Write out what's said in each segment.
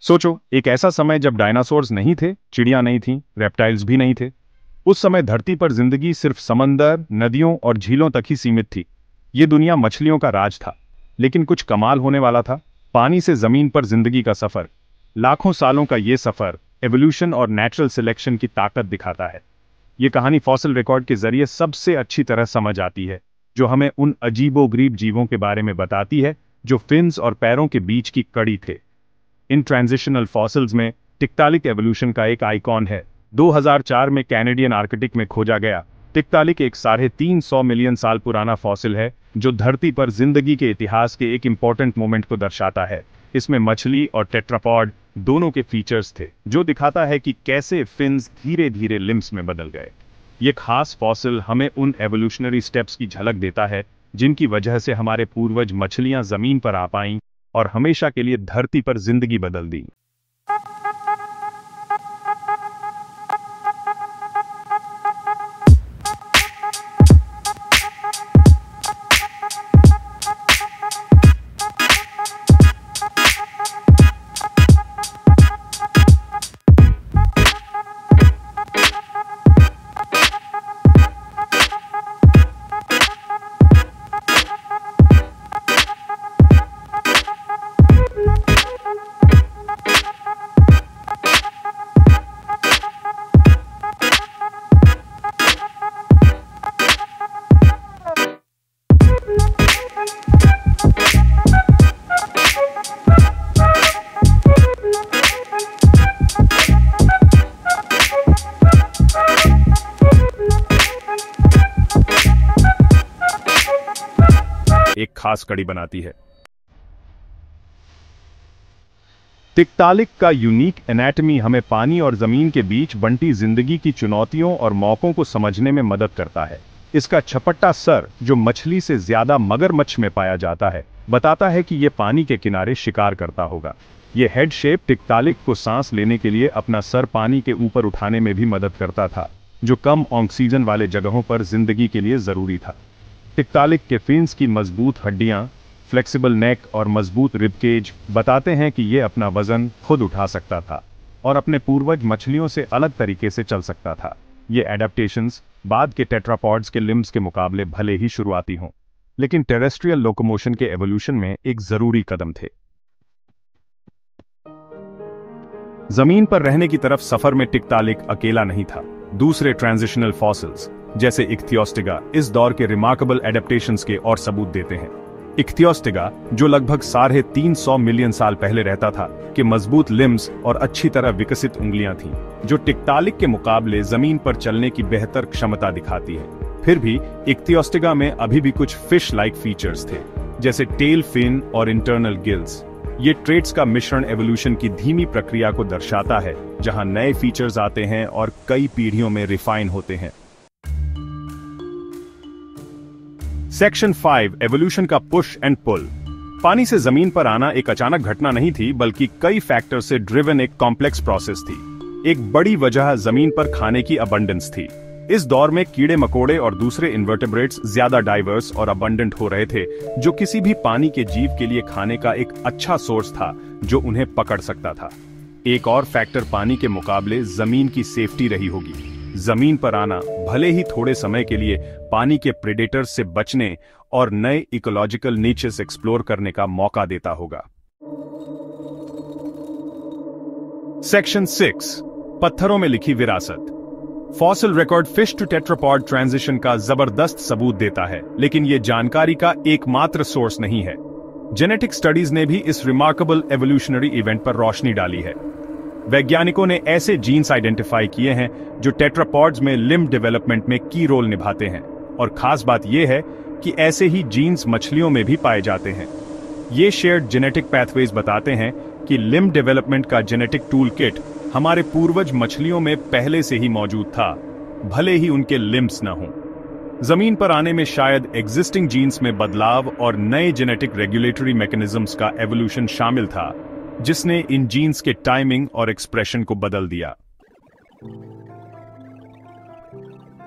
सोचो, एक ऐसा समय जब डायनासोर्स नहीं थे, चिड़िया नहीं थीं, रेप्टाइल्स भी नहीं थे। उस समय धरती पर जिंदगी सिर्फ समंदर, नदियों और झीलों तक ही सीमित थी। ये दुनिया मछलियों का राज था। लेकिन कुछ कमाल होने वाला था। पानी से जमीन पर जिंदगी का सफर। लाखों सालों का ये सफर एवोल्यूशन और नेचुरल सिलेक्शन की ताकत दिखाता है। ये कहानी फॉसिल रिकॉर्ड के जरिए सबसे अच्छी तरह समझ आती है, जो हमें उन अजीबोगरीब जीवों के बारे में बताती है जो फिन्स और पैरों के बीच की कड़ी थे। इन ट्रांजिशनल फॉसिल्स में टिक्टालिक एवोल्यूशन का एक आइकॉन है। 2004 में कैनेडियन आर्कटिक में खोजा गया टिक्टालिक एक 350 मिलियन साल पुराना फॉसिल है, जो धरती पर जिंदगी के इतिहास के एक इंपॉर्टेंट मोमेंट को दर्शाता है। इसमें मछली और टेट्रापॉड दोनों के फीचर्स थे, जो दिखाता है कि कैसे फिन्स धीरे धीरे लिम्स में बदल गए। ये खास फॉसिल हमें उन एवोल्यूशनरी स्टेप्स की झलक देता है जिनकी वजह से हमारे पूर्वज मछलियां जमीन पर आ पाईं और हमेशा के लिए धरती पर जिंदगी बदल दी। एक खास कड़ी बनाती है। टिक्टालिक का यूनिक एनाटॉमी हमें पानी और जमीन के बीच बंटी जिंदगी की चुनौतियों और मौकों को समझने में मदद करता है। इसका छपट्टा सर, जो मछली से ज्यादा मगरमच्छ में पाया जाता है, बताता है कि यह पानी के किनारे शिकार करता होगा। यह हेड शेप टिक्टालिक को सांस लेने के लिए अपना सर पानी के ऊपर उठाने में भी मदद करता था, जो कम ऑक्सीजन वाले जगहों पर जिंदगी के लिए जरूरी था। टिक्टालिक के फिन्स की मजबूत हड्डियां, फ्लेक्सिबल नेक और मजबूत रिबकेज बताते हैं कि यह अपना वजन खुद उठा सकता था और अपने पूर्वज मछलियों से अलग तरीके से चल सकता था। ये एडेप्टेशंस बाद के टेट्रापॉड्स के लिम्स के मुकाबले भले ही शुरुआती हों, लेकिन टेरेस्ट्रियल लोकोमोशन के एवोल्यूशन में एक जरूरी कदम थे। जमीन पर रहने की तरफ सफर में टिक्टालिक अकेला नहीं था। दूसरे ट्रांजिशनल फॉसिल्स जैसे इक्थियोस्टिगा इस दौर के रिमार्केबल एडेप्टेशंस के और सबूत देते हैं। इक्थियोस्टिगा, जो लगभग 350 मिलियन साल पहले रहता था, के मजबूत लिम्स और अच्छी तरह विकसित उंगलियां थीं, जो टिक्टालिक के मुकाबले जमीन पर चलने की बेहतर क्षमता दिखाती है। फिर भी इक्थियोस्टिगा में अभी भी कुछ फिश लाइक फीचर्स थे, जैसे टेल फिन और इंटरनल गिल्स। ये ट्रेट्स का मिश्रण एवोल्यूशन की धीमी प्रक्रिया को दर्शाता है, जहां नए फीचर्स आते हैं और कई पीढ़ियों में रिफाइन होते हैं। सेक्शन 5, एवोल्यूशन का पुश एंड पुल। पानी से जमीन पर आना एक अचानक घटना नहीं थी, बल्कि कई फैक्टर से ड्रिवन एक कॉम्प्लेक्स प्रोसेस थी। एक बड़ी वजह जमीन पर खाने की अबंडेंस थी। इस दौर में कीड़े मकोड़े और दूसरे इन्वर्टेब्रेट्स ज्यादा डाइवर्स और अबंडेंट हो रहे थे, जो किसी भी पानी के जीव के लिए खाने का एक अच्छा सोर्स था जो उन्हें पकड़ सकता था। एक और फैक्टर पानी के मुकाबले जमीन की सेफ्टी रही होगी। जमीन पर आना भले ही थोड़े समय के लिए पानी के प्रेडेटर्स से बचने और नए इकोलॉजिकल नीचेस एक्सप्लोर करने का मौका देता होगा। सेक्शन 6, पत्थरों में लिखी विरासत। Fossil record fish to tetrapod transition का जबरदस्त सबूत देता है, लेकिन यह जानकारी का एकमात्र सोर्स नहीं है। जेनेटिक स्टडीज ने भी इस रिमार्केबल एवोल्यूशनरी इवेंट पर रोशनी डाली है। वैज्ञानिकों ने ऐसे जीन्स आइडेंटिफाई किए हैं जो टेट्रापॉड्स में लिम्ब डेवलपमेंट में की रोल निभाते हैं, और खास बात यह है कि ऐसे ही जीन्स मछलियों में भी पाए जाते हैं। ये शेयर्ड जेनेटिक पैथवेज बताते हैं कि लिम्ब डेवलपमेंट का जेनेटिक टूल किट हमारे पूर्वज मछलियों में पहले से ही मौजूद था, भले ही उनके लिम्ब्स न हों। जमीन पर आने में शायद एग्जिस्टिंग जीन्स में बदलाव और नए जेनेटिक रेगुलेटरी मैकेनिज्म्स का एवोल्यूशन शामिल था, जिसने इन जीन्स के टाइमिंग और एक्सप्रेशन को बदल दिया।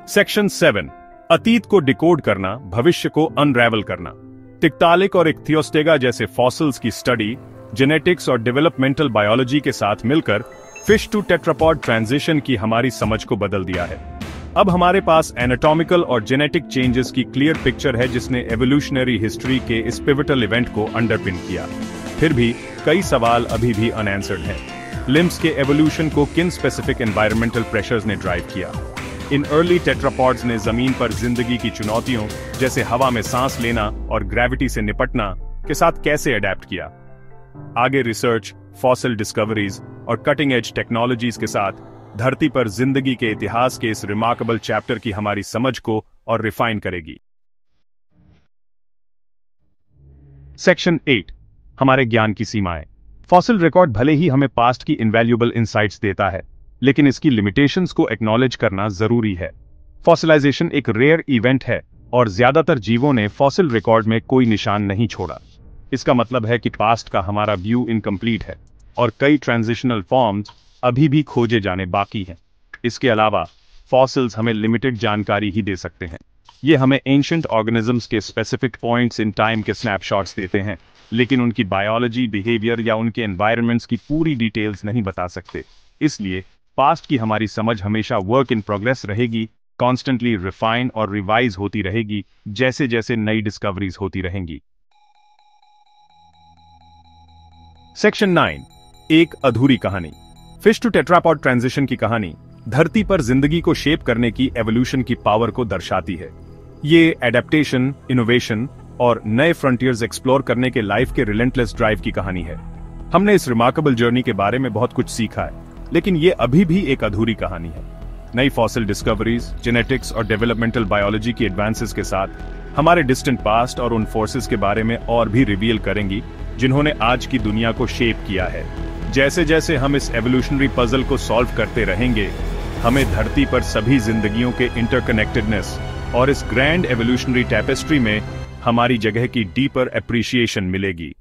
सेक्शन 7, अतीत को डिकोड करना, भविष्य को अनरैवल करना। टिक्टालिक और इक्थियोस्टेगा जैसे फॉसिल्स की स्टडी जेनेटिक्स और डेवलपमेंटल बायोलॉजी के साथ मिलकर फिश टू टेट्रापॉड ट्रांजिशन की हमारी समझ को बदल दिया है। अब हमारे पास एनाटॉमिकल और जेनेटिक चेंजेस की क्लियर पिक्चर है जिसने एवोल्यूशनरी हिस्ट्री के इस पिवटल इवेंट को अंडरपिन किया। फिर भी कई सवाल अभी भी अनआंसर्ड हैं। लिम्स के एवोल्यूशन को किन स्पेसिफिक एनवायरमेंटल प्रेशर्स ने ड्राइव किया? इन अर्ली टेट्रापॉड्स ने जमीन पर जिंदगी की चुनौतियों जैसे हवा में सांस लेना और ग्रेविटी से निपटना के साथ कैसे अडेप्ट किया? आगे रिसर्च, फॉसिल डिस्कवरीज और कटिंग एज टेक्नोलॉजीज के साथ धरती पर जिंदगी के इतिहास के इस रिमार्केबल चैप्टर की हमारी समझ को और रिफाइन करेगी। सेक्शन 8, हमारे ज्ञान की सीमाएं। फॉसिल रिकॉर्ड भले ही हमें पास्ट की इनवैल्यूएबल इंसाइट्स देता है, लेकिन इसकी लिमिटेशंस को एक्नॉलेज करना जरूरी है। फॉसिलाइजेशन एक रेयर इवेंट है और ज्यादातर जीवों ने फॉसिल रिकॉर्ड में कोई निशान नहीं छोड़ा। इसका मतलब है कि पास्ट का हमारा व्यू इनकम्प्लीट है और कई ट्रांजिशनल फॉर्म्स अभी भी खोजे जाने बाकी हैं। इसके अलावा फॉसिल्स हमें लिमिटेड जानकारी ही दे सकते हैं। ये हमें एंशिएंट ऑर्गेनिजम्स के स्पेसिफिक पॉइंट्स इन टाइम के स्नैपशॉट्स देते हैं, लेकिन उनकी बायोलॉजी, बिहेवियर या उनके एनवायरनमेंट्स की पूरी डिटेल्स नहीं बता सकते। इसलिए पास्ट की हमारी समझ हमेशा वर्क इन प्रोग्रेस रहेगी, कॉन्स्टेंटली रिफाइन और रिवाइज होती रहेगी जैसे जैसे नई डिस्कवरीज होती रहेंगी। सेक्शन 9, एक अधूरी कहानी। फिश टू टेट्रापॉड ट्रांजिशन की कहानी धरती पर जिंदगी को शेप करने की एवोल्यूशन की पावर को दर्शाती है। ये एडेप्टेशन, इनोवेशन और नए फ्रंटियर्स एक्सप्लोर करने के लाइफ के रिलेंटलेस ड्राइव की कहानी है। हमने इस रिमार्केबल जर्नी के बारे में बहुत कुछ सीखा है, लेकिन ये अभी भी एक अधूरी कहानी है। नई फॉसिल डिस्कवरीज, जेनेटिक्स और डेवलपमेंटल बायोलॉजी की एडवांसेस के साथ हमारे डिस्टेंट पास्ट और उन फोर्सेस के बारे में और भी रिवील करेंगी जिन्होंने आज की दुनिया को शेप किया है। जैसे जैसे हम इस एवोल्यूशनरी पजल को सॉल्व करते रहेंगे, हमें धरती पर सभी जिंदगियों के इंटरकनेक्टेडनेस और इस ग्रैंड एवोल्यूशनरी टैपेस्ट्री में हमारी जगह की डीपर एप्रिसिएशन मिलेगी।